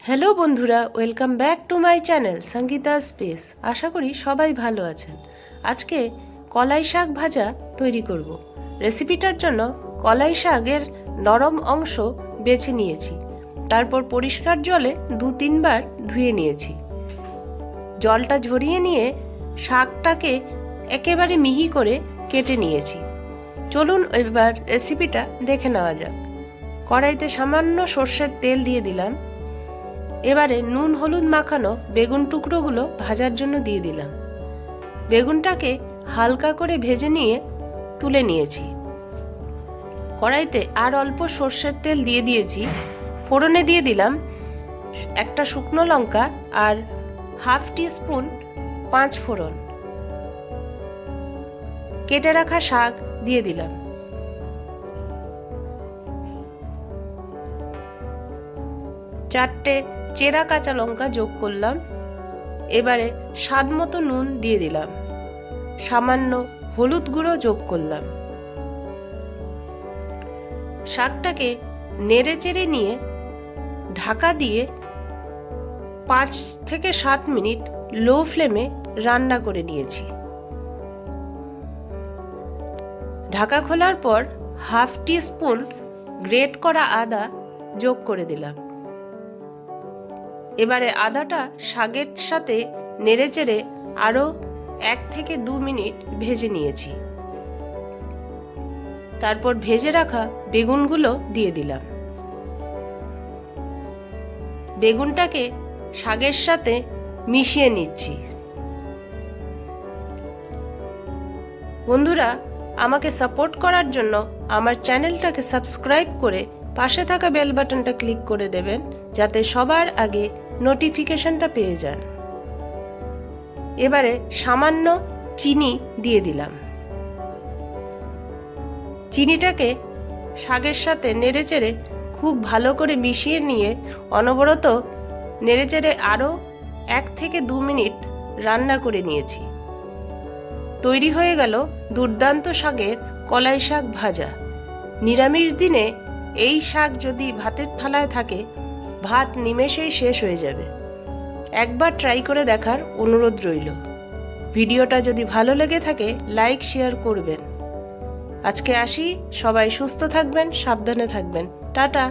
Hello বন্ধুরা, welcome back to my channel Sangeeta space. আশা করি সবাই ভালো আছেন। আজকে কলাই শাক ভাজা তৈরি করব। রেসিপিটার জন্য কলাই শাকের নরম অংশ বেছে নিয়েছি, তারপর পরিষ্কার জলে 2-3 বার ধুয়ে নিয়েছি। জলটা ঝরিয়ে নিয়ে শাকটাকে একেবারে মিহি করে কেটে নিয়েছি। চলুন এবার রেসিপিটা দেখে নেওয়া যাক। কড়াইতে সামান্য সর্ষের তেল দিয়ে দিলাম। এবারে নুন হলুদ মাখানো বেগুন টুকরোগুলো ভাজার জন্য দিয়ে দিলাম। বেগুনটাকে হালকা করে ভেজে নিয়ে তুলে নিয়েছি। কড়াইতে আর অল্প সর্ষের তেল দিয়ে দিয়েছি। ফোড়নে দিয়ে দিলাম একটা শুকনো লঙ্কা আর 1/2 টিস্পুন 5 ফোড়ন। কেটে রাখা শাক দিয়ে দিলাম। চারটে চেরা কাঁচা লঙ্কা যোগ করলাম। এবারে স্বাদ মতো নুন দিয়ে দিলাম। সামান্য হলুদ গুঁড়ো যোগ করলাম। শাকটাকে নেড়ে চেড়ে নিয়ে ঢাকা দিয়ে 5 থেকে 7 মিনিট লো ফ্লেমে রান্না করে নিয়েছি। ঢাকা খোলার পর 1/2 টিস্পুন গ্রেট করা আদা যোগ করে দিলাম। এবারে আদাটা শাকের সাথে নেড়েচেড়ে আরও 1 থেকে 2 মিনিট ভেজে নিয়েছি। তারপর ভেজে রাখা বেগুনগুলো দিয়ে দিলাম। বেগুনটাকে শাকের সাথে মিশিয়ে নিচ্ছি। বন্ধুরা, আমাকে সাপোর্ট করার জন্য আমার চ্যানেলটাকে সাবস্ক্রাইব করে পাশে থাকা বেল বাটনটা ক্লিক করে দেবেন, যাতে সবার আগে নোটিফিকেশনটা পেয়ে যান। এবারে সামান্য চিনি দিয়ে দিলাম। চিনিটাকে শাকের সাথে নেড়েচেড়ে খুব ভালো করে মিশিয়ে নিয়ে অনবরত নেড়েচেড়ে আরও 1 থেকে 2 মিনিট রান্না করে নিয়েছি। তৈরি হয়ে গেল দুর্দান্ত শাকের কলাই শাক ভাজা। নিরামিষ দিনে এই শাক যদি ভাতের থালায় থাকে, ভাত নিমেষেই শেষ হয়ে যাবে। একবার ট্রাই করে দেখার অনুরোধ রইল। ভিডিওটা যদি ভালো লেগে থাকে লাইক শেয়ার করবেন। আজকে আসি, সবাই সুস্থ থাকবেন, সাবধানে থাকবেন। টাটা।